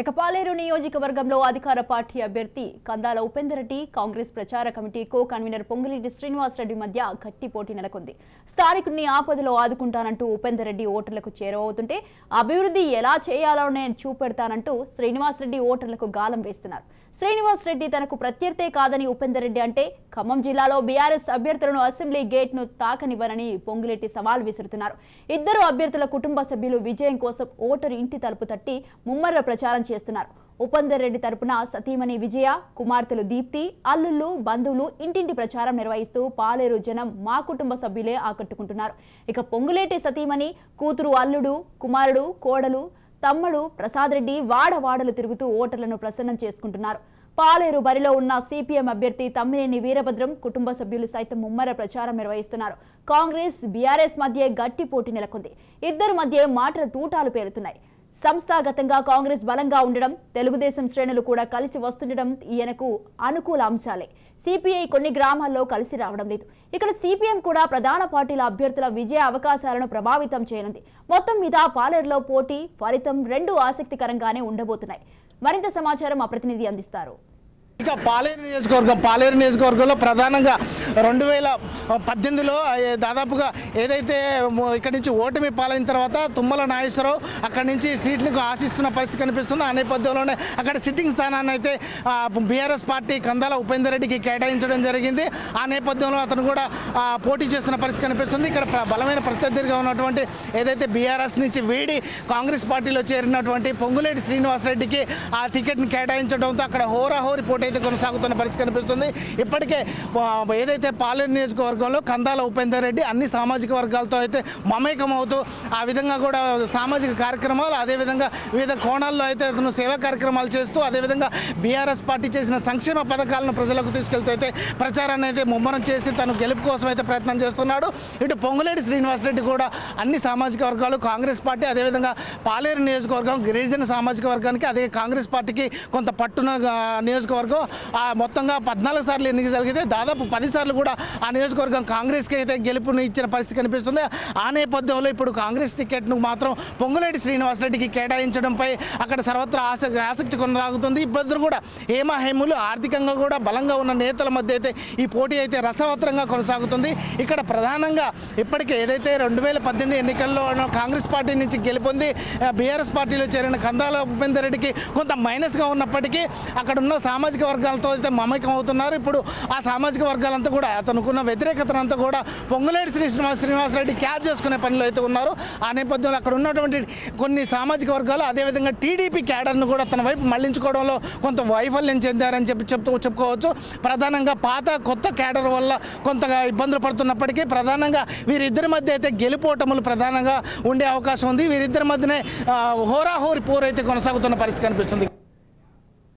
ఇక పాలేరు నియోజకవర్గంలో అధికార పార్టీ అభ్యర్థి కందాల ఉపేందర్ రెడ్డి కాంగ్రెస్ ప్రచార committee co convener Ponguleti Srinivas Reddy మధ్య గట్టి పోటీ నెలకొంది. స్థానికుడిని ఆపదలో ఆదుకుంటానంటూ ఉపేందర్ రెడ్డి ఓటర్లకు చేరువవుతుంటే అభివృద్ధి ఎలా చేయాలో నేను చూపెడతానంటూ శ్రీనివాస్ రెడ్డి ఓటర్లకు గాలం వేస్తున్నారు. శ్రీనివాస్ రెడ్డి తనకు ప్రత్యర్థే కాదని ఉపేందర్ రెడ్డి అంటే ఖమ్మం జిల్లాలో బీఆర్ఎస్ అభ్యర్థులను అసెంబ్లీ గేట్ ను తాకనివ్వరని పొంగులేటి సవాల్ విసురుతున్నారు. ఇద్దరు అభ్యర్థుల కుటుంబ సభ్యులు విజయం కోసం ఓటరు ఇంటి తలుపు తట్టి ముమ్మర ప్రచారం చేస్తున్నారు. ఉపేందర్ రెడ్డి తరపున సతీమణి విజయ, కుమార్తెలు దీప్తి, అల్లుళ్ళు, బంధువులు ఇంటింటి ప్రచారం నిర్వహిస్తూ పాలేరు జనం మా కుటుంబ సభ్యులే ఆకట్టుకుంటున్నారు. ఇక పొంగులేటి సతీమణి, కూతురు, అల్లుడు, కుమారుడు, కోడలు, తమ్ముడు ప్రసాద్ రెడ్డి వాడవాడలు తిరుగుతూ ఓటర్లను ప్రసన్నం చేసుకుంటున్నారు. పాలేరు బరిలో ఉన్న సిపిఎం అభ్యర్థి తమ్మినేని వీరభద్రం కుటుంబ సభ్యులు సైతం ముమ్మర ప్రచారం నిర్వహిస్తున్నారు. కాంగ్రెస్ బీఆర్ఎస్ మధ్య గట్టి పోటీ నెలకొంది. ఇద్దరి మధ్య మాటల తూటాలు పేరుతున్నాయి. సంస్థాగతంగా కాంగ్రెస్ బలంగా ఉండడం, తెలుగుదేశం శ్రేణులు కూడా కలిసి వస్తుండడం ఈయనకు అనుకూల అంశాలే. సిపిఐ కొన్ని గ్రామాల్లో కలిసి రావడం లేదు. ఇక్కడ సిపిఎం కూడా ప్రధాన పార్టీల అభ్యర్థుల విజయ అవకాశాలను ప్రభావితం చేయనుంది. మొత్తం మీద పాలేరులో పోటీ ఫలితం రెండు ఆసక్తికరంగానే ఉండబోతున్నాయి. మరింత సమాచారం మా ప్రతినిధి అందిస్తారు. ఇక పాలేరు నియోజకవర్గంలో ప్రధానంగా 2018లో దాదాపుగా ఏదైతే ఇక్కడి నుంచి ఓటమి పాలైన తర్వాత తుమ్మల నాగేశ్వరరావు అక్కడి నుంచి సీట్లకు ఆశిస్తున్న పరిస్థితి కనిపిస్తుంది. ఆ నేపథ్యంలోనే అక్కడ సిట్టింగ్ స్థానాన్ని అయితే బీఆర్ఎస్ పార్టీ కందాల ఉపేందర్ రెడ్డికి కేటాయించడం జరిగింది. ఆ నేపథ్యంలో అతను కూడా పోటీ చేస్తున్న పరిస్థితి కనిపిస్తుంది. ఇక్కడ బలమైన ప్రత్యర్థిగా ఉన్నటువంటి ఏదైతే బీఆర్ఎస్ నుంచి వీడి కాంగ్రెస్ పార్టీలో చేరినటువంటి పొంగులేటి శ్రీనివాస్ రెడ్డికి ఆ టికెట్ని కేటాయించడంతో అక్కడ హోరాహోరీ పోటీ అయితే కొనసాగుతున్న పరిస్థితి కనిపిస్తుంది. ఇప్పటికే ఏదైతే పాలేరు నియోజకవర్గంలో కందాల ఉపేందర్ రెడ్డి అన్ని సామాజిక వర్గాలతో అయితే మమేకం అవుతూ ఆ విధంగా కూడా సామాజిక కార్యక్రమాలు, అదేవిధంగా వివిధ కోణాల్లో అయితే అతను సేవా కార్యక్రమాలు చేస్తూ అదేవిధంగా బీఆర్ఎస్ పార్టీ చేసిన సంక్షేమ పథకాలను ప్రజలకు తీసుకెళ్తూ అయితే ప్రచారాన్ని అయితే ముమ్మరం చేసి తను గెలుపు కోసం అయితే ప్రయత్నం చేస్తున్నాడు. ఇటు పొంగులేటి శ్రీనివాస్ రెడ్డి కూడా అన్ని సామాజిక వర్గాలు, కాంగ్రెస్ పార్టీ, అదేవిధంగా పాలేరు నియోజకవర్గం గిరిజన సామాజిక వర్గానికి, అదే కాంగ్రెస్ పార్టీకి కొంత పట్టున నియోజకవర్గం మొత్తంగా 14 సార్లు ఎన్నిక జరిగితే దాదాపు 10 సార్లు కూడా ఆ నియోజకవర్గం కాంగ్రెస్కి అయితే గెలుపుని ఇచ్చిన పరిస్థితి కనిపిస్తుంది. ఆ నేపథ్యంలో ఇప్పుడు కాంగ్రెస్ టికెట్ను మాత్రం పొంగులేటి శ్రీనివాసరెడ్డికి కేటాయించడంపై అక్కడ సర్వత్రా ఆసక్తి కొనసాగుతుంది. ఇద్దరు కూడా హేమాహేములు ఆర్థికంగా కూడా బలంగా ఉన్న నేతల మధ్య అయితే ఈ పోటీ అయితే రసవత్రంగా కొనసాగుతుంది. ఇక్కడ ప్రధానంగా ఇప్పటికే ఏదైతే 2018 ఎన్నికల్లో కాంగ్రెస్ పార్టీ నుంచి గెలుపొంది బీఆర్ఎస్ పార్టీలో చేరిన కందాల ఉపేందర్ రెడ్డికి కొంత మైనస్గా ఉన్నప్పటికీ అక్కడ ఉన్న సామాజిక వర్గాలతో అయితే మమేకం అవుతున్నారు. ఇప్పుడు ఆ సామాజిక వర్గాలంతా కూడా అతనుకున్న వ్యతిరేకతనంతా కూడా పొంగులేటి శ్రీనివాస్ రెడ్డి క్యాచ్ చేసుకునే పనిలో అయితే ఉన్నారు. ఆ నేపథ్యంలో అక్కడ ఉన్నటువంటి కొన్ని సామాజిక వర్గాలు, అదేవిధంగా టీడీపీ క్యాడర్ను కూడా తన వైపు మళ్లించుకోవడంలో కొంత వైఫల్యం చెందారని చెప్పుకోవచ్చు. ప్రధానంగా పాత కొత్త క్యాడర్ వల్ల కొంతగా ఇబ్బందులు పడుతున్నప్పటికీ ప్రధానంగా వీరిద్దరి మధ్య అయితే గెలుపోటములు ప్రధానంగా ఉండే అవకాశం ఉంది. వీరిద్దరి మధ్యనే హోరాహోరి పోరు అయితే కొనసాగుతున్న పరిస్థితి కనిపిస్తుంది.